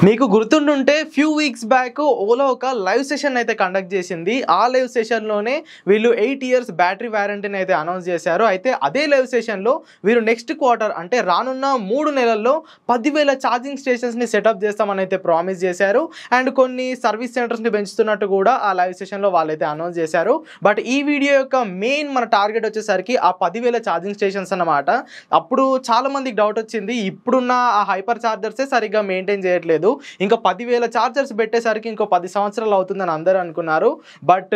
మీకు గుర్తుంటుంటే few weeks back Ola ఒక live session అయితే కండక్ట్ చేసింది. ఆ లైవ్ సెషన్లోనే వీళ్ళు 8 ఇయర్స్ బ్యాటరీ వారంటీని అయితే అనౌన్స్ చేశారు. అయితే అదే లైవ్ సెషన్లో వీరు నెక్స్ట్ క్వార్టర్ అంటే రానున్న 3 నెలల్లో 10,000 ఛార్జింగ్ స్టేషన్స్ని సెటప్ చేస్తామని అయితే ప్రామిస్ చేశారు. అండ్ కొన్ని సర్వీస్ సెంటర్స్ని పెంచుతున్నట్టు కూడా ఆ లైవ్ సెషన్లో వాళ్ళైతే అనౌన్స్ చేశారు. బట్ ఈ వీడియో యొక్క మెయిన్ మన టార్గెట్ వచ్చేసరికి ఆ 10,000 ఛార్జింగ్ స్టేషన్స్ అన్నమాట. అప్పుడు చాలా మందికి డౌట్ వచ్చింది, ఇప్పుడున్న ఆ హైపర్ ఛార్జర్సే సరిగ్గా మెయింటైన్ చేయట్లేదు, ఇంకా 10,000 ఛార్జర్స్ పెట్టేసరికి ఇంకో 10 సంవత్సరాలు అవుతుందని అందరూ అనుకున్నారు. బట్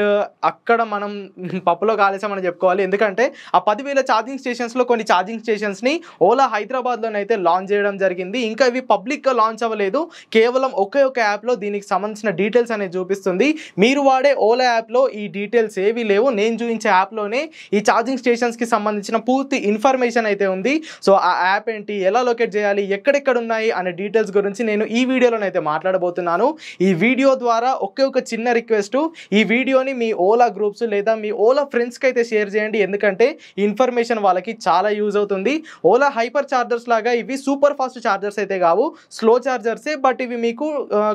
అక్కడ మనం పప్పులో కాలేసామని చెప్పుకోవాలి. ఎందుకంటే ఆ 10,000 ఛార్జింగ్ స్టేషన్స్లో కొన్ని ఛార్జింగ్ స్టేషన్స్ని ఓలా హైదరాబాద్లోనైతే లాంచ్ చేయడం జరిగింది. ఇంకా ఇవి పబ్లిక్గా లాంచ్ అవ్వలేదు, కేవలం ఒకే ఒక యాప్లో దీనికి సంబంధించిన డీటెయిల్స్ అనేది చూపిస్తుంది. మీరు వాడే ఓలా యాప్లో ఈ డీటెయిల్స్ ఏవి లేవు, నేను చూపించే యాప్లోనే ఈ ఛార్జింగ్ స్టేషన్స్కి సంబంధించిన పూర్తి ఇన్ఫర్మేషన్ అయితే ఉంది. సో ఆ యాప్ ఏంటి, ఎలా లొకేట్ చేయాలి, ఎక్కడెక్కడ ఉన్నాయి అనే డీటెయిల్స్ గురించి నేను ఈ వీడియోలోనైతే మాట్లాడబోతున్నాను. ఈ వీడియో ద్వారా ఒకే ఒక చిన్న రిక్వెస్ట్, ఈ వీడియోని మీ ఓలా గ్రూప్స్ లేదా మీ ఓలా ఫ్రెండ్స్కి అయితే షేర్ చేయండి. ఎందుకంటే ఈ ఇన్ఫర్మేషన్ వాళ్ళకి చాలా యూజ్ అవుతుంది. ఓలా హైపర్ ఛార్జర్స్ లాగా ఇవి సూపర్ ఫాస్ట్ ఛార్జర్స్ అయితే కావు, స్లో ఛార్జర్సే. బట్ ఇవి మీకు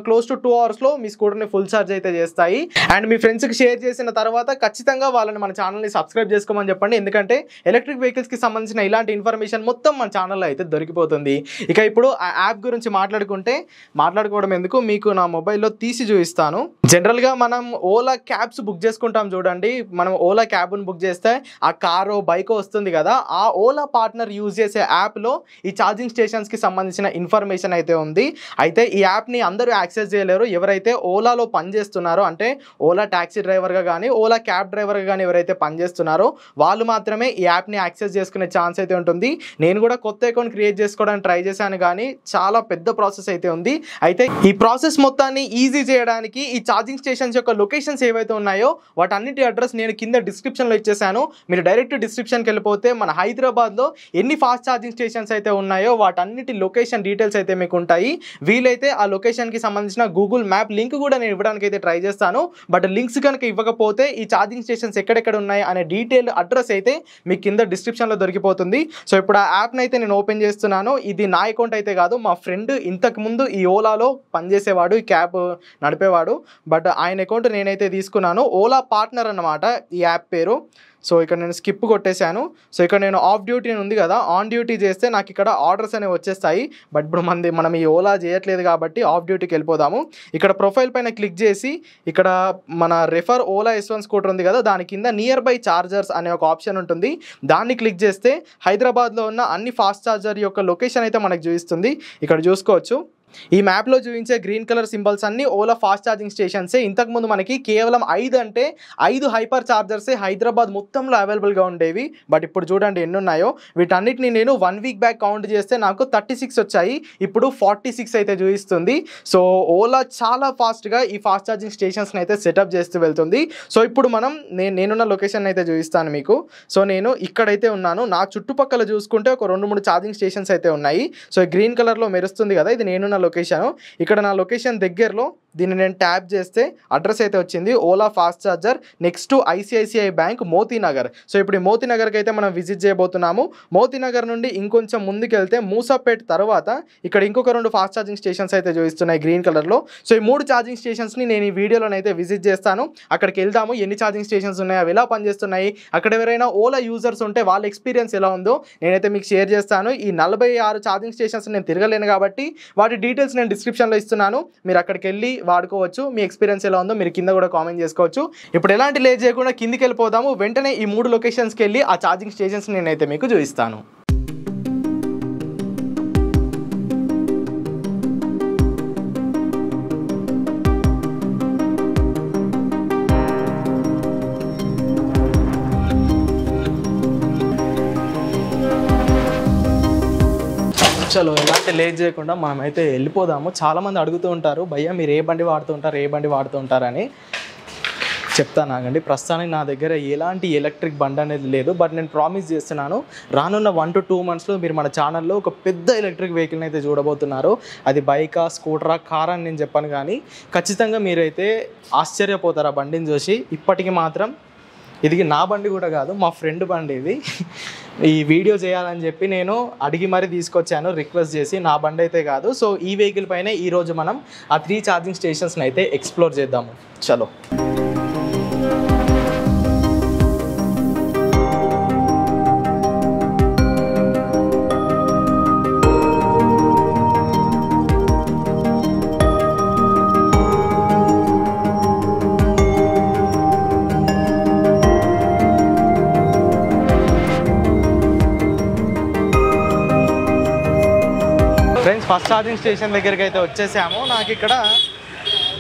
క్లోజ్ టు 2 అవర్స్లో మీ స్కూటర్ని ఫుల్ ఛార్జ్ అయితే చేస్తాయి. అండ్ మీ ఫ్రెండ్స్కి షేర్ చేసిన తర్వాత ఖచ్చితంగా వాళ్ళని మన ఛానల్ని సబ్స్క్రైబ్ చేసుకోమని చెప్పండి. ఎందుకంటే ఎలక్ట్రిక్ వెహికల్స్కి సంబంధించిన ఇలాంటి ఇన్ఫర్మేషన్ మొత్తం మన ఛానల్లో అయితే దొరికిపోతుంది. ఇక ఇప్పుడు ఆ యాప్ గురించి మాట్లాడుకోవడం ఎందుకు, మీకు నా మొబైల్లో తీసి చూపిస్తాను. జనరల్గా మనం ఓలా క్యాబ్స్ బుక్ చేసుకుంటాం చూడండి, మనం ఓలా క్యాబ్ను బుక్ చేస్తే ఆ కారో బైకో వస్తుంది కదా, ఆ ఓలా పార్ట్నర్ యూజ్ చేసే యాప్లో ఈ ఛార్జింగ్ స్టేషన్స్కి సంబంధించిన ఇన్ఫర్మేషన్ అయితే ఉంది. అయితే ఈ యాప్ని అందరూ యాక్సెస్ చేయలేరు. ఎవరైతే ఓలాలో పనిచేస్తున్నారో, అంటే ఓలా ట్యాక్సీ డ్రైవర్గా కానీ ఓలా క్యాబ్ డ్రైవర్గా కానీ ఎవరైతే పనిచేస్తున్నారో వాళ్ళు మాత్రమే ఈ యాప్ని యాక్సెస్ చేసుకునే ఛాన్స్ అయితే ఉంటుంది. నేను కూడా కొత్త అకౌంట్ క్రియేట్ చేసుకోవడానికి ట్రై చేశాను, కానీ చాలా పెద్ద ప్రాసెస్ అయితే ఉంది. అయితే ఈ ప్రాసెస్ మొత్తాన్ని ఈజీ చేయడానికి ఈ ఛార్జింగ్ స్టేషన్స్ యొక్క లొకేషన్స్ ఏవైతే ఉన్నాయో వాటన్నిటి అడ్రస్ నేను కింద డిస్క్రిప్షన్లో ఇచ్చేసాను. మీరు డైరెక్ట్ డిస్క్రిప్షన్కి వెళ్ళిపోతే మన హైదరాబాద్లో ఎన్ని ఫాస్ట్ ఛార్జింగ్ స్టేషన్స్ అయితే ఉన్నాయో వాటన్నిటి లొకేషన్ డీటెయిల్స్ అయితే మీకు ఉంటాయి. వీలైతే ఆ లొకేషన్కి సంబంధించిన గూగుల్ మ్యాప్ లింక్ కూడా నేను ఇవ్వడానికి అయితే ట్రై చేస్తాను. బట్ లింక్స్ కనుక ఇవ్వకపోతే ఈ ఛార్జింగ్ స్టేషన్స్ ఎక్కడెక్కడ ఉన్నాయి అనే డీటెయిల్ అడ్రస్ అయితే మీకు కింద డిస్క్రిప్షన్లో దొరికిపోతుంది. సో ఇప్పుడు ఆ యాప్ని అయితే నేను ఓపెన్ చేస్తున్నాను. ఇది నా అకౌంట్ అయితే కాదు, మా ఫ్రెండ్ ఇంతకుముందు ఈ ఓలాలో పనిచేసేవాడు, ఈ క్యాబ్ నడిపేవాడు. బట్ ఆయన అకౌంట్ నేనైతే తీసుకున్నాను. ఓలా పార్ట్నర్ అన్నమాట ఈ యాప్ పేరు. సో ఇక్కడ నేను స్కిప్ కొట్టేశాను. సో ఇక్కడ నేను ఆఫ్ డ్యూటీ ఉంది కదా, ఆన్ డ్యూటీ చేస్తే నాకు ఇక్కడ ఆర్డర్స్ అనేవి వచ్చేస్తాయి. బట్ ఇప్పుడు మనం ఈ ఓలా చేయట్లేదు కాబట్టి ఆఫ్ డ్యూటీకి వెళ్ళిపోదాము. ఇక్కడ ప్రొఫైల్ పైన క్లిక్ చేసి ఇక్కడ మన రెఫర్ ఓలా S1 స్కూటర్ ఉంది కదా, దాని కింద నియర్ బై ఛార్జర్స్ అనే ఒక ఆప్షన్ ఉంటుంది. దాన్ని క్లిక్ చేస్తే హైదరాబాద్లో ఉన్న అన్ని ఫాస్ట్ ఛార్జర్ యొక్క లొకేషన్ అయితే మనకు చూపిస్తుంది. ఇక్కడ చూసుకోవచ్చు. ఈ మ్యాప్లో చూపించే గ్రీన్ కలర్ సింబల్స్ అన్నీ ఓలా ఫాస్ట్ ఛార్జింగ్ స్టేషన్సే. ఇంతకుముందు మనకి కేవలం 5 హైపర్ ఛార్జర్సే హైదరాబాద్ మొత్తంలో అవైలబుల్గా ఉండేవి. బట్ ఇప్పుడు చూడండి ఎన్ని ఉన్నాయో. వీటన్నిటిని నేను 1 వీక్ బ్యాక్ కౌంట్ చేస్తే నాకు 36 వచ్చాయి, ఇప్పుడు 46 అయితే చూపిస్తుంది. ఓలా చాలా ఫాస్ట్గా ఈ ఫాస్ట్ ఛార్జింగ్ స్టేషన్స్ని అయితే సెటప్ చేస్తూ వెళ్తుంది. సో ఇప్పుడు నేనున్న లొకేషన్ అయితే చూపిస్తాను మీకు. సో నేను ఇక్కడైతే ఉన్నాను. నా చుట్టుపక్కల చూసుకుంటే ఒక 2-3 ఛార్జింగ్ స్టేషన్స్ అయితే ఉన్నాయి. సో గ్రీన్ కలర్లో మెరుస్తుంది కదా, ఇది నేనున్న లొకేషన్. ఇక్కడ నా లొకేషన్ దగ్గరలో దీన్ని నేను ట్యాప్ చేస్తే అడ్రస్ అయితే వచ్చింది, Ola fast charger next to ICICI bank Moti Nagar. So ఇప్పుడు ఈ మోతీనగర్కి అయితే మనం విజిట్ చేయబోతున్నాము. మోతీనగర్ నుండి ఇంకొంచెం ముందుకు వెళ్తే మూసాపేట్ తర్వాత ఇక్కడ ఇంకొక 2 ఫాస్ట్ ఛార్జింగ్ స్టేషన్స్ అయితే చూపిస్తున్నాయి గ్రీన్ కలర్లో. సో ఈ 3 ఛార్జింగ్ స్టేషన్స్ని నేను ఈ వీడియోలోనైతే విజిట్ చేస్తాను. అక్కడికి వెళ్దాము, ఎన్ని ఛార్జింగ్ స్టేషన్స్ ఉన్నాయి, అవి ఎలా పనిచేస్తున్నాయి, అక్కడ ఎవరైనా ఓలా యూజర్స్ ఉంటే వాళ్ళ ఎక్స్పీరియన్స్ ఎలా ఉందో నేనైతే మీకు షేర్ చేస్తాను. ఈ 46 ఛార్జింగ్ స్టేషన్స్ నేను తిరగలేను కాబట్టి వాటి డీటెయిల్స్ నేను డిస్క్రిప్షన్లో ఇస్తున్నాను. మీరు అక్కడికి వెళ్ళి వాడుకోవచ్చు. మీ ఎక్స్పీరియన్స్ ఎలా ఉందో మీరు కింద కూడా కామెంట్ చేసుకోవచ్చు. ఇప్పుడు ఎలాంటి లేట్ చేయకుండా కిందికి వెళ్ళిపోదాము. వెంటనే ఈ 3 లొకేషన్స్కి వెళ్ళి ఆ ఛార్జింగ్ స్టేషన్స్ నేనైతే మీకు చూపిస్తాను. చలో ఎలాంటి లేట్ చేయకుండా మనమైతే వెళ్ళిపోదాము. చాలామంది అడుగుతూ ఉంటారు, భయ్యా మీరు ఏ బండి వాడుతూ ఉంటారని. చెప్తాను ఆగండి. ప్రస్తుతానికి నా దగ్గర ఎలాంటి ఎలక్ట్రిక్ బండి అనేది లేదు. బట్ నేను ప్రామిస్ చేస్తున్నాను, రానున్న 1 to 2 మంత్స్లో మీరు మన ఛానల్లో ఒక పెద్ద ఎలక్ట్రిక్ వెహికల్ని అయితే చూడబోతున్నారు. అది బైకా, స్కూటరా, కారా అని నేను చెప్పాను, కానీ ఖచ్చితంగా మీరైతే ఆశ్చర్యపోతారు ఆ బండిని చూసి. ఇప్పటికి మాత్రం ఇది నా బండి కూడా కాదు, మా ఫ్రెండ్ బండి ఇది. ఈ వీడియో చేయాలని చెప్పి నేను అడిగి మరీ తీసుకొచ్చాను, రిక్వెస్ట్ చేసి. నా బండి అయితే కాదు. సో ఈ వెహికల్ పైన ఈరోజు మనం ఆ 3 ఛార్జింగ్ స్టేషన్స్ని అయితే ఎక్స్ప్లోర్ చేద్దాము. చలో. ఫ్రెండ్స్, ఫస్ట్ ఛార్జింగ్ స్టేషన్ దగ్గరికి అయితే వచ్చేసాము. నాకు ఇక్కడ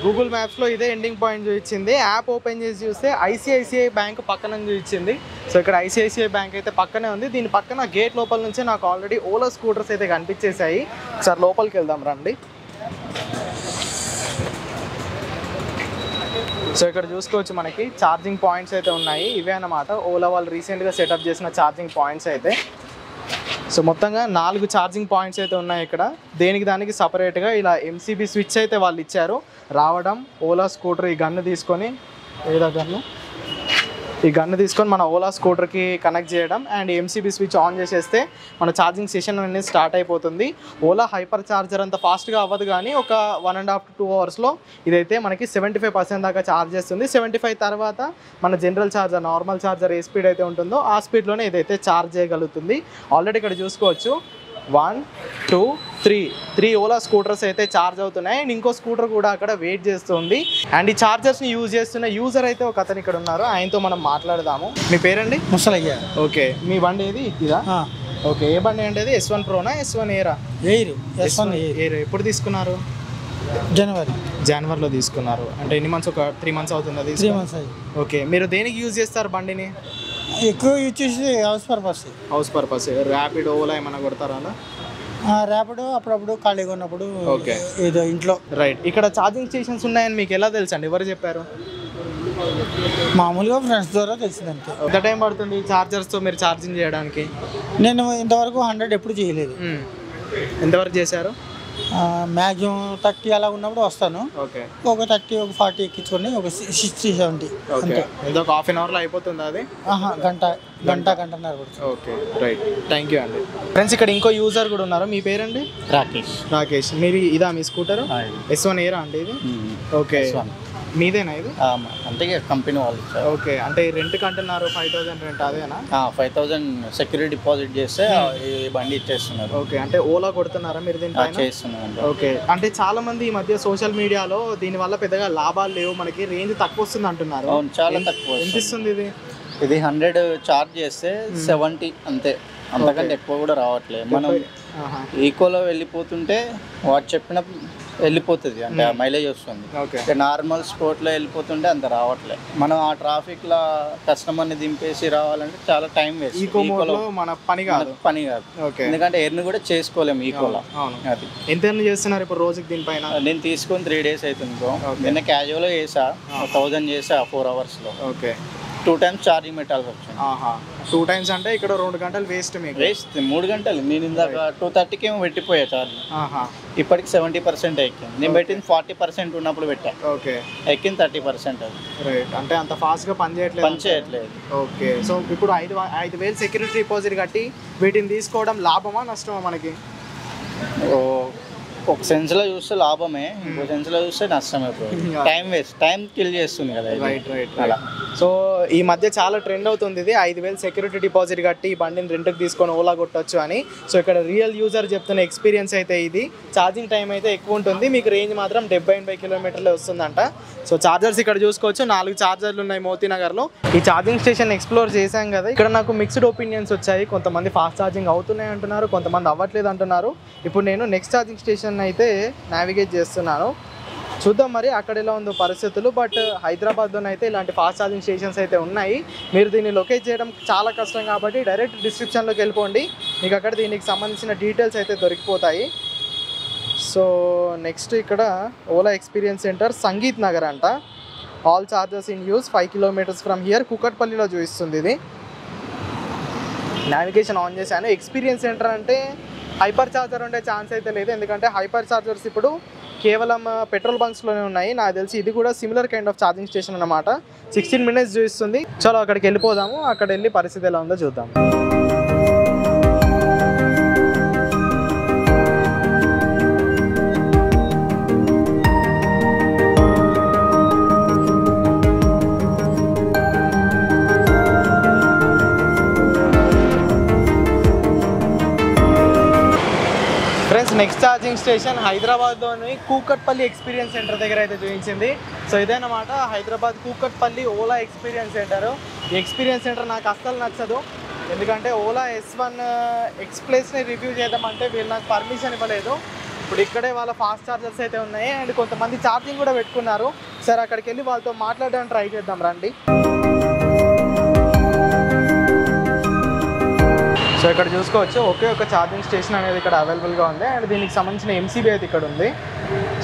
గూగుల్ మ్యాప్స్లో ఇదే ఎండింగ్ పాయింట్ చూపించింది. యాప్ ఓపెన్ చేసి చూస్తే ఐసిఐసిఐ బ్యాంక్ పక్కన చూపించింది. సో ఇక్కడ ఐసిఐసిఐ బ్యాంక్ అయితే పక్కనే ఉంది. దీని పక్కన గేట్ లోపల నుంచే నాకు ఆల్రెడీ ఓలా స్కూటర్స్ అయితే కనిపించేసాయి. ఒకసారి లోపలికి వెళ్దాం రండి. సో ఇక్కడ చూసుకోవచ్చు, మనకి ఛార్జింగ్ పాయింట్స్ అయితే ఉన్నాయి. ఇవే అన్నమాట ఓలా వాళ్ళు రీసెంట్గా సెటప్ చేసిన ఛార్జింగ్ పాయింట్స్ అయితే. సో మొత్తంగా 4 ఛార్జింగ్ పాయింట్స్ అయితే ఉన్నాయి ఇక్కడ. దేనికి దానికి సపరేట్గా ఇలా ఎంసీబీ స్విచ్ అయితే వాళ్ళు ఇచ్చారు. రావడం, ఓలా స్కూటర్ ఈ గన్ను తీసుకొని, ఈ గన్ను తీసుకొని మన ఓలా స్కూటర్కి కనెక్ట్ చేయడం అండ్ ఎంసీబీ స్విచ్ ఆన్ చేసేస్తే మన ఛార్జింగ్ సెషన్ అనేది స్టార్ట్ అయిపోతుంది. ఓలా హైపర్ ఛార్జర్ అంత ఫాస్ట్గా అవ్వదు, కానీ ఒక 1.5 to 2 అవర్స్లో ఇదైతే మనకి 75% దాకా ఛార్జ్ చేస్తుంది. 75 తర్వాత మన జనరల్ ఛార్జర్, నార్మల్ ఛార్జర్ ఏ స్పీడ్ అయితే ఉంటుందో ఆ స్పీడ్లోనే ఇదైతే ఛార్జ్ చేయగలుగుతుంది. ఆల్రెడీ ఇక్కడ చూసుకోవచ్చు 1, 2, 3 ఓలా స్కూటర్స్ అయితే ఛార్జ్ అవుతున్నాయి. అండ్ ఇంకో స్కూటర్ కూడా అక్కడ వెయిట్ చేస్తుంది. అండ్ ఈ ఛార్జర్స్ని యూజ్ చేస్తున్న యూజర్ అయితే ఒక అతను ఇక్కడ ఉన్నారు, ఆయనతో మనం మాట్లాడదాము. మీ పేరండి? ముసలయ్య. ఓకే, మీ బండి ఏది? ఇదా? ఓకే, ఏ బండి అండి? అది S1 Proనా S1 Aira? S1 Aira. ఎప్పుడు తీసుకున్నారు? జనవరిలో తీసుకున్నారు. అంటే ఎన్ని మంత్స్? ఒక 3 months అవుతుంది అది? 3 months. ఓకే, మీరు దేనికి యూజ్ చేస్తారు బండిని? ఎక్కువ యూజ్ చేసి హౌస్ పర్పస్. ర్యాపిడ్, ఓలా ఏమైనా కొడతారా? ర్యాపిడ్ అప్పుడప్పుడు ఖాళీగా ఉన్నప్పుడు. ఓకే, ఏదో ఇంట్లో. రైట్. ఇక్కడ ఛార్జింగ్ స్టేషన్స్ ఉన్నాయని మీకు ఎలా తెలుసు అండి? ఎవరు చెప్పారు? మామూలుగా ఫ్రెండ్స్ ద్వారా తెలిసిందంటే. ఎంత టైం పడుతుంది ఛార్జర్స్తో మీరు ఛార్జింగ్ చేయడానికి? నేను ఇంతవరకు 100 ఎప్పుడు చేయలేదు. ఎంతవరకు చేశారు? మ్యాక్సిమం 30 అలా ఉన్నప్పుడు వస్తాను. ఓకే, ఒక 30, ఒక 40 ఎక్కించుకొని ఒక 60, 70. ఓకే, ఏదో ఒక ½ అవర్లో అయిపోతుంది అది? గంటన్నర పడుతుంది. Okay, right. థ్యాంక్ యూ అండి. ఫ్రెండ్స్, ఇక్కడ ఇంకో యూజర్ కూడా ఉన్నారు. మీ పేరండి? రాకేష్. మీరు ఇదా మీ స్కూటర్? S1 Aira అండి ఇది? ఓకే, మీదేనా ఇది? అంటే కంపెనీ వాళ్ళు. ఓకే, అంటే రెంట్కి అంటున్నారు 5,000 రెంట్, అదేనా? 5,000 సెక్యూరిటీ డిపాజిట్ చేస్తే ఈ బండి ఇచ్చేస్తున్నారు. ఓకే, అంటే ఓలా కొడుతున్నారా మీరు దీనిపైన? చేస్తున్నాను. ఓకే, అంటే చాలా మంది ఈ మధ్య సోషల్ మీడియాలో దీని వల్ల పెద్దగా లాభాలు లేవు, మనకి రేంజ్ తక్కువ వస్తుంది అంటున్నారు. అవును, చాలా తక్కువ. ఎంత ఇస్తుంది ఇది? ఇది 100 చార్జ్ చేస్తే 70 అంతే, అంతకంటే ఎక్కువ కూడా రావట్లేదు. మనం ఈకోలో వెళ్ళిపోతుంటే వాడు చెప్పిన వెళ్ళిపోతుంది, అంటే మైలేజ్ వస్తుంది. నార్మల్ స్పోర్ట్లో వెళ్ళిపోతుంటే అంత రావట్లేదు. మనం ఆ ట్రాఫిక్లో కస్టమర్ని దింపేసి రావాలంటే చాలా టైం వేస్ట్. ఈకోలో మన పని కాదు. ఎందుకంటే ఎర్న్ కూడా చేసుకోలేము ఈకోలో. అది ఎంత ఎర్న్ చేస్తున్నారు ఇప్పుడు రోజుకి దీనిపైన? నేను తీసుకొని 3 days అవుతుంది బ్రో. నిన్న క్యాజువల్గా చేసా, 1000 చేసా 4 hours. ఓకే, 2 times ఛార్జింగ్ పెట్టాల్సి వచ్చింది. 2 times అంటే ఇక్కడ 2 గంటలు వేస్ట్. మీకు వేస్ట్ 3 గంటలు. నేను ఇందాక 2:30కి ఏమో పెట్టిపోయా ఛార్జింగ్. ఇప్పటికి 70% ఎక్కింది. నేను పెట్టింది 40% ఉన్నప్పుడు పెట్టా. ఓకే, ఎక్కింది 30% అది. రైట్. అంటే అంత ఫాస్ట్గా పని చేయట్లేదు. ఓకే, సో ఇప్పుడు 5,000 సెక్యూరిటీ డిపాజిట్ కట్టి వీటిని తీసుకోవడం లాభమా నష్టమా మనకి? ఒక సెన్స్లో చూస్తే లాభమే, ఇంకో సెన్స్లో చూస్తే నష్టమే. టైం వేస్ట్, టైం కిల్ చేస్తుంది కదా. రైట్. అలా సో ఈ మధ్య చాలా ట్రెండ్ అవుతుంది ఇది. 5,000 సెక్యూరిటీ డిపాజిట్ కట్టి ఈ బండిని రెంట్కి తీసుకొని ఓలా కొట్టచ్చు అని. సో ఇక్కడ రియల్ యూజర్ చెప్తున్న ఎక్స్పీరియన్స్ అయితే ఇది. ఛార్జింగ్ టైం అయితే ఎక్కువ ఉంటుంది, మీకు రేంజ్ మాత్రం 70-80 కిలోమీటర్లే వస్తుందంట. సో ఛార్జర్స్ ఇక్కడ చూసుకోవచ్చు, 4 ఛార్జర్లు ఉన్నాయి మోతీనగర్లో. ఈ ఛార్జింగ్ స్టేషన్ ఎక్స్ప్లోర్ చేశాం కదా, ఇక్కడ నాకు మిక్స్డ్ ఒపీనియన్స్ వచ్చాయి. కొంతమంది ఫాస్ట్ ఛార్జింగ్ అవుతున్నాయి అంటున్నారు, కొంతమంది అవ్వట్లేదు అంటున్నారు. ఇప్పుడు నేను నెక్స్ట్ ఛార్జింగ్ స్టేషన్ అయితే నావిగేట్ చేస్తున్నాను. చూద్దాం మరి అక్కడ ఎలా ఉందో పరిస్థితులు. బట్ హైదరాబాద్లోనే అయితే ఇలాంటి ఫాస్ట్ ఛార్జింగ్ స్టేషన్స్ అయితే ఉన్నాయి. మీరు దీన్ని లొకేట్ చేయడం చాలా కష్టం కాబట్టి డైరెక్ట్ డిస్క్రిప్షన్లోకి వెళ్ళిపోండి, మీకు అక్కడ దీనికి సంబంధించిన డీటెయిల్స్ అయితే దొరికిపోతాయి. సో నెక్స్ట్ ఇక్కడ ఓలా ఎక్స్పీరియన్స్ సెంటర్ సంగీత్ నగర్ అంట. All charges in use 5 kilometers from here. కుకట్పల్లిలో చూపిస్తుంది ఇది. నావిగేషన్ ఆన్ చేశాను. ఎక్స్పీరియన్స్ సెంటర్ అంటే హైపర్ ఛార్జర్ ఉండే ఛాన్స్ అయితే లేదు, ఎందుకంటే హైపర్ ఛార్జర్స్ ఇప్పుడు కేవలం పెట్రోల్ బంక్స్లోనే ఉన్నాయి. నాకు తెలిసి ఇది కూడా similar kind of charging station అనమాట. 16 minutes చూపిస్తుంది. చలో అక్కడికి వెళ్ళిపోదాము, అక్కడ వెళ్ళి పరిస్థితి ఎలా ఉందో చూద్దాం. ఫ్రెండ్స్, నెక్స్ట్ ఛార్జింగ్ స్టేషన్ హైదరాబాద్లోని కూకట్పల్లి ఎక్స్పీరియన్స్ సెంటర్ దగ్గర అయితే చూపించింది. సో ఇదేనమాట హైదరాబాద్ కూకట్పల్లి ఓలా ఎక్స్పీరియన్స్ సెంటర్. ఈ ఎక్స్పీరియన్స్ సెంటర్ నాకు అస్సలు నచ్చదు, ఎందుకంటే ఓలా S1 ఎక్స్ప్రెస్ని రివ్యూ చేద్దామంటే వీళ్ళు నాకు పర్మిషన్ ఇవ్వలేదు. ఇప్పుడు ఇక్కడే వాళ్ళ ఫాస్ట్ ఛార్జర్స్ అయితే ఉన్నాయి అండ్ కొంతమంది ఛార్జింగ్ కూడా పెట్టుకున్నారు. సరే అక్కడికి వెళ్ళి వాళ్ళతో మాట్లాడడానికి ట్రై చేద్దాం రండి. సో ఇక్కడ చూసుకోవచ్చు ఒకే ఒక ఛార్జింగ్ స్టేషన్ అనేది ఇక్కడ అవైలబుల్గా ఉంది అండ్ దీనికి సంబంధించిన MCB అయితే ఇక్కడ ఉంది.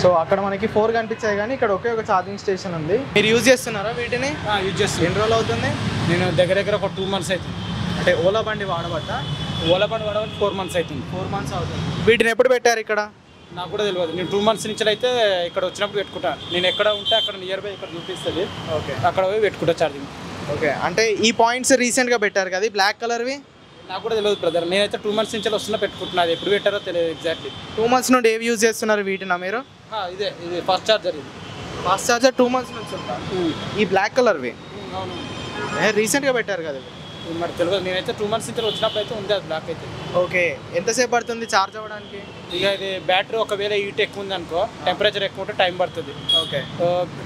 సో అక్కడ మనకి 4 కనిపించాయి కానీ ఇక్కడ ఒకే ఒక ఛార్జింగ్ స్టేషన్ ఉంది. మీరు యూజ్ చేస్తున్నారా వీటిని? యూజ్ చేస్తాను. ఎన్ని రోజులు అవుతుంది? నేను దగ్గర ఒక 2 months అవుతుంది. అంటే ఓలా బండి వాడబట్టా? ఓలా బండి వాడబట్టి 4 months అవుతుంది. 4 months అవుతుంది. వీటిని ఎప్పుడు పెట్టారు ఇక్కడ? నాకు కూడా తెలియదు. నేను 2 months నుంచి అయితే ఇక్కడ వచ్చినప్పుడు పెట్టుకుంటాను. నేను ఎక్కడ ఉంటే అక్కడ నియర్ బై ఇక్కడ చూపిస్తుంది. ఓకే, అక్కడ పోయి పెట్టుకుంటా ఛార్జింగ్. ఓకే, అంటే ఈ పాయింట్స్ రీసెంట్గా పెట్టారు కదా బ్లాక్ కలర్వి? నాకు కూడా తెలియదు బ్రదర్. నేనైతే 2 months నుంచి వస్తున్నా పెట్టుకుంటున్నా. అది ఎప్పుడు పెట్టారో తెలియదు ఎగ్జాక్ట్లీ. 2 months నుండి ఏవి యూజ్ చేస్తున్నారు వీటినా మీరు? ఇది ఫాస్ట్ ఛార్జర్. ఇది ఫాస్ట్ ఛార్జర్ 2 months నుంచి ఉంటా. ఈ బ్లాక్ కలర్వి అవును, రీసెంట్గా పెట్టారు కదా? మరి తెలియదు. నేనైతే 2 months నుంచి వచ్చినప్పుడు అయితే ఉంది అది బ్లాక్ అయితే. ఓకే, ఎంతసేపు పడుతుంది ఛార్జ్ అవ్వడానికి? ఇక ఇది బ్యాటరీ ఒకవేళ హీట్ ఎక్కువ ఉంది అనుకో, టెంపరేచర్ ఎక్కువ ఉంటే టైం పడుతుంది. ఓకే,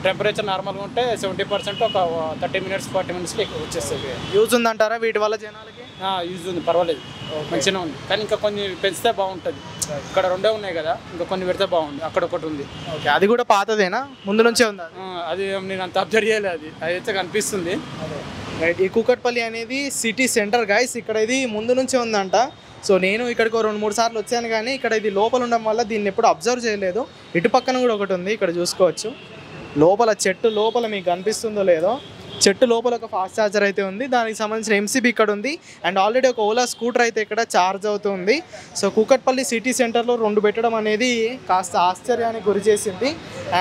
టెంపరేచర్ నార్మల్గా ఉంటే 70% ఒక 30 minutes 40 minutes వచ్చేస్తుంది. యూజ్ ఉందంటారా వీటి వల్ల జనాలకి? యూజ్ ఉంది, పర్వాలేదు, మంచిగా ఉంది. కానీ ఇంకా కొన్ని పెంచితే బాగుంటుంది. ఇక్కడ 2 ఉన్నాయి కదా, ఇంకా కొన్ని పెడితే బాగుంది. అక్కడ ఒకటి ఉంది. ఓకే, అది కూడా పాతదేనా? ముందు నుంచే ఉందా? అది నేను అంత అబ్జర్వ్ చేయలేదు. అది అయితే కనిపిస్తుంది. రైట్, ఈ కూకట్పల్లి అనేది సిటీ సెంటర్ గైస్. ఇక్కడ ఇది ముందు నుంచే ఉందంట. సో నేను ఇక్కడికి 2-3 సార్లు వచ్చాను కానీ ఇక్కడ ఇది లోపల ఉండడం వల్ల దీన్ని ఎప్పుడు అబ్జర్వ్ చేయలేదు. ఇటు పక్కన కూడా ఒకటి ఉంది, ఇక్కడ చూసుకోవచ్చు. లోపల చెట్టు లోపల మీకు కనిపిస్తుందో లేదో, చెట్టు లోపల ఒక ఫాస్ట్ ఛార్జర్ అయితే ఉంది. దానికి సంబంధించిన MCB ఇక్కడ ఉంది అండ్ ఆల్రెడీ ఒక ఓలా స్కూటర్ అయితే ఇక్కడ ఛార్జ్ అవుతుంది. సో కూకట్పల్లి సిటీ సెంటర్లో 2 పెట్టడం అనేది కాస్త ఆశ్చర్యానికి గురి చేసింది.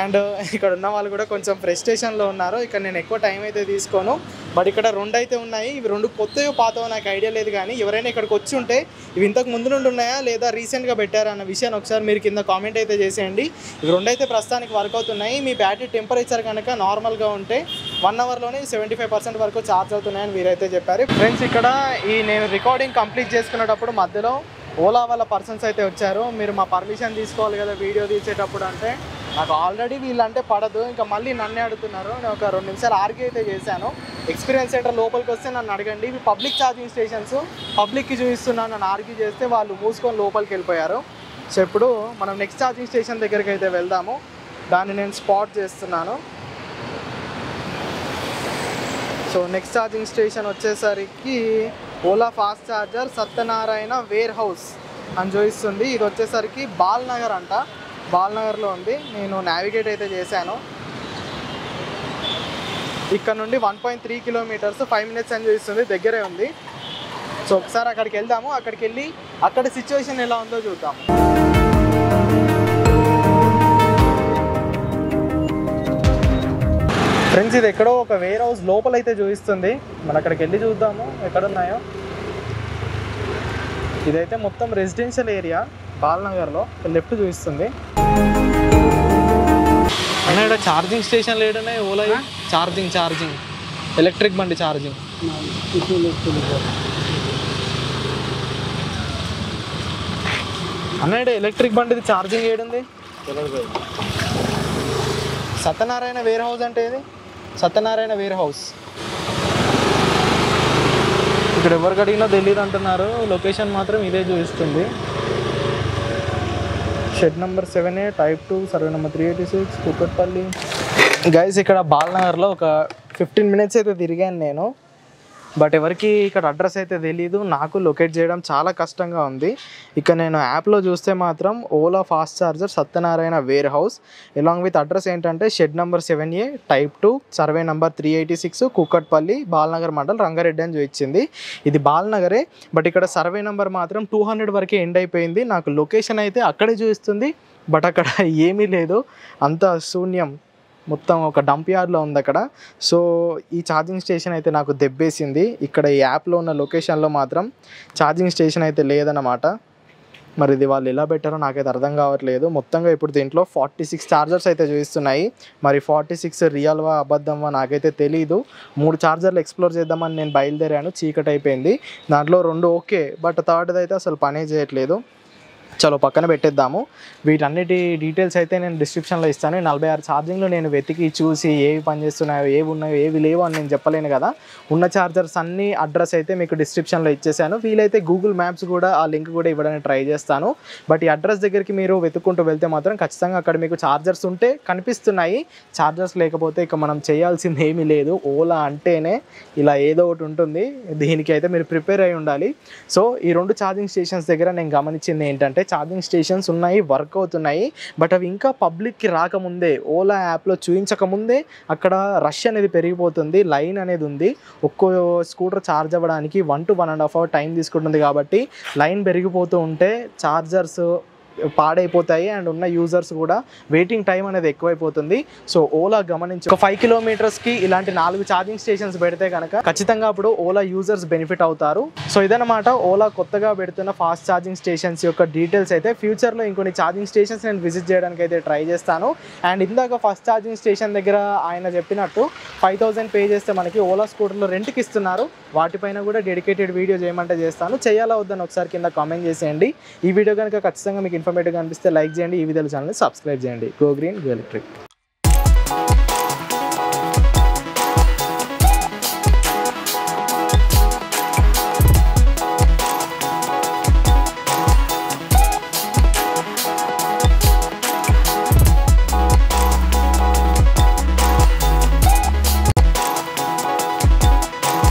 అండ్ ఇక్కడ ఉన్న వాళ్ళు కూడా కొంచెం ఫ్రస్ట్రేషన్లో ఉన్నారు. ఇక్కడ నేను ఎక్కువ టైం అయితే తీసుకోను, బట్ ఇక్కడ 2 అయితే ఉన్నాయి. ఇవి 2 కొత్తవి పాతవో నాకు ఐడియా లేదు, కానీ ఎవరైనా ఇక్కడికి వచ్చి ఉంటే ఇవి ఇంతకు ముందు నుండి ఉన్నాయా లేదా రీసెంట్గా పెట్టారా అన్న విషయాన్ని ఒకసారి మీరు కింద కామెంట్ అయితే చేసేయండి. ఇవి 2 అయితే ప్రస్తుతానికి వర్క్ అవుతున్నాయి. మీ బ్యాటరీ టెంపరేచర్ కనుక నార్మల్గా ఉంటే 1 hourలోనే 75% వరకు ఛార్జ్ అవుతున్నాయని వీరైతే చెప్పారు. ఫ్రెండ్స్, ఇక్కడ ఈ నేను రికార్డింగ్ కంప్లీట్ చేసుకునేటప్పుడు మధ్యలో ఓలా వాళ్ళ పర్సన్స్ అయితే వచ్చారు. మీరు మా పర్మిషన్ తీసుకోవాలి కదా వీడియో తీసేటప్పుడు అంటే, నాకు ఆల్రెడీ వీళ్ళంటే పడదు, ఇంకా మళ్ళీ నన్నే అడుగుతున్నారు. నేను ఒక 2 నిమిషాలు ఆర్గ్యూ అయితే చేశాను. ఎక్స్పీరియన్స్ సెంటర్ లోపలికి వస్తే నన్ను అడగండి, ఇవి పబ్లిక్ ఛార్జింగ్ స్టేషన్స్, పబ్లిక్కి చూపిస్తున్నాను నన్ను ఆర్గ్యూ చేస్తే వాళ్ళు మూసుకొని లోపలికి వెళ్ళిపోయారు. సో ఇప్పుడు మనం నెక్స్ట్ ఛార్జింగ్ స్టేషన్ దగ్గరికి అయితే వెళ్దాము. దాన్ని నేను స్పాట్ చేస్తున్నాను. సో నెక్స్ట్ ఛార్జింగ్ స్టేషన్ వచ్చేసరికి Ola fast charger Satyanarayana warehouse అని చూపిస్తుంది. ఇది వచ్చేసరికి బాల్నగర్ అంట, బాల్నగర్లో ఉంది. నేను నావిగేట్ అయితే చేశాను. ఇక్కడ నుండి 1.3 kilometers 5 minutes అని చూపిస్తుంది, దగ్గరే ఉంది. సో ఒకసారి అక్కడికి వెళ్దాము. అక్కడికి వెళ్ళి అక్కడ సిచ్యువేషన్ ఎలా ఉందో చూద్దాము. ఫ్రెండ్స్, ఇది ఎక్కడో ఒక వేర్ హౌస్ లోపల అయితే చూపిస్తుంది. మనం అక్కడికి వెళ్ళి చూద్దాము ఎక్కడున్నాయో. ఇదైతే మొత్తం రెసిడెన్షియల్ ఏరియా బాల్నగర్లో, లెఫ్ట్ చూపిస్తుంది. అన్న ఇక్కడ ఛార్జింగ్ స్టేషన్ లేడనే ఓలా ఛార్జింగ్ ఎలక్ట్రిక్ బండి ఛార్జింగ్. అన్న ఇక్కడ ఎలక్ట్రిక్ బండిది ఛార్జింగ్ ఏడుంది? సత్యనారాయణ వేర్ హౌస్ అంటే ఇది సత్యనారాయణ వేర్ హౌస్. ఇక్కడ ఎవరికి అడిగినా తెలియదు అంటున్నారు. లొకేషన్ మాత్రం ఇదే చూపిస్తుంది. Shed number 7A type 2 survey number 386 Kukatpally. Guys, ఇక్కడ బాల్నగర్లో ఒక 15 minutes అయితే తిరిగాను నేను, బట్ ఎవరికి ఇక్కడ అడ్రస్ అయితే తెలీదు. నాకు లొకేట్ చేయడం చాలా కష్టంగా ఉంది. ఇక నేను యాప్లో చూస్తే మాత్రం Ola fast charger Satyanarayana warehouse along with address ఏంటంటే shed number 7A type 2 survey number 386 Kukatpally Balanagar mandal Rangareddy అని చూపించింది. ఇది బాల్నగరే, బట్ ఇక్కడ సర్వే నెంబర్ మాత్రం 200 వరకే ఎండ్ అయిపోయింది. నాకు లొకేషన్ అయితే అక్కడే చూపిస్తుంది, బట్ అక్కడ ఏమీ లేదు, అంత శూన్యం, మొత్తం ఒక డంప్ యార్డ్లో ఉంది అక్కడ. సో ఈ ఛార్జింగ్ స్టేషన్ అయితే నాకు దెబ్బేసింది. ఇక్కడ ఈ యాప్లో ఉన్న లొకేషన్లో మాత్రం ఛార్జింగ్ స్టేషన్ అయితే లేదన్నమాట. మరి ఇది వాళ్ళు ఎలా పెట్టారో నాకైతే అర్థం కావట్లేదు. మొత్తంగా ఇప్పుడు దీంట్లో 46 ఛార్జర్స్ అయితే చూపిస్తున్నాయి. మరి 46 రియల్వా అబద్ధమా నాకైతే తెలీదు. 3 ఛార్జర్లు ఎక్స్ప్లోర్ చేద్దామని నేను బయలుదేరాను, చీకటి అయిపోయింది. దాంట్లో 2 ఓకే, బట్ థర్డ్ది అయితే అసలు పనే చేయట్లేదు. చలో పక్కన పెట్టేద్దాము. వీటన్నిటి డీటెయిల్స్ అయితే నేను డిస్క్రిప్షన్లో ఇస్తాను. 46 ఛార్జింగ్లు నేను వెతికి చూసి ఏవి పనిచేస్తున్నాయో, ఏవి ఉన్నాయో, ఏవి లేవో అని నేను చెప్పలేను కదా. ఉన్న ఛార్జర్స్ అన్ని అడ్రస్ అయితే మీకు డిస్క్రిప్షన్లో ఇచ్చేసాను. వీలైతే గూగుల్ మ్యాప్స్ కూడా ఆ లింక్ కూడా ఇవ్వడానికి ట్రై చేస్తాను. బట్ ఈ అడ్రస్ దగ్గరికి మీరు వెతుక్కుంటూ వెళ్తే మాత్రం ఖచ్చితంగా అక్కడ మీకు ఛార్జర్స్ ఉంటే కనిపిస్తున్నాయి. ఛార్జర్స్ లేకపోతే ఇక మనం చేయాల్సింది ఏమీ లేదు. ఓలా అంటేనే ఇలా ఏదో ఒకటి ఉంటుంది, దీనికి అయితే మీరు ప్రిపేర్ అయి ఉండాలి. సో ఈ 2 ఛార్జింగ్ స్టేషన్స్ దగ్గర నేను గమనించింది ఏంటంటే, ఛార్జింగ్ స్టేషన్స్ ఉన్నాయి, వర్క్ అవుతున్నాయి, బట్ అవి ఇంకా పబ్లిక్కి రాకముందే, ఓలా యాప్లో చూపించకముందే అక్కడ రష్ అనేది పెరిగిపోతుంది, లైన్ అనేది ఉంది. ఒక్కో స్కూటర్ ఛార్జ్ అవ్వడానికి 1 to 1.5 hour టైం తీసుకుంటుంది. కాబట్టి లైన్ పెరిగిపోతూ ఉంటే ఛార్జర్స్ పాడైపోతాయి అండ్ ఉన్న యూజర్స్ కూడా వెయిటింగ్ టైం అనేది ఎక్కువైపోతుంది. సో ఓలా గమనించి ఒక 5 kilometers ఇలాంటి 4 ఛార్జింగ్ స్టేషన్స్ పెడితే కనుక ఖచ్చితంగా అప్పుడు ఓలా యూజర్స్ బెనిఫిట్ అవుతారు. సో ఇదన్నమాట ఓలా కొత్తగా పెడుతున్న ఫాస్ట్ ఛార్జింగ్ స్టేషన్స్ యొక్క డీటెయిల్స్. అయితే ఫ్యూచర్లో ఇంకొన్ని ఛార్జింగ్ స్టేషన్స్ నేను విజిట్ చేయడానికి అయితే ట్రై చేస్తాను. అండ్ ఇందాక ఫస్ట్ ఛార్జింగ్ స్టేషన్ దగ్గర ఆయన చెప్పినట్టు 5,000 పే చేస్తే మనకి ఓలా స్కూటర్లు రెంట్కి ఇస్తున్నారు. వాటిపైన కూడా డెడికేటెడ్ వీడియో చేయమంటే చేస్తాను. చేయాలా వద్దని ఒకసారి కింద కామెంట్ చేసేయండి. ఈ వీడియో కనుక ఖచ్చితంగా మీకు ఇన్ఫర్మేటివ్గా అనిపిస్తే లైక్ చేయండి. ఈ వీడియో ఛానల్ని సబ్స్క్రైబ్ చేయండి. Go green go electric.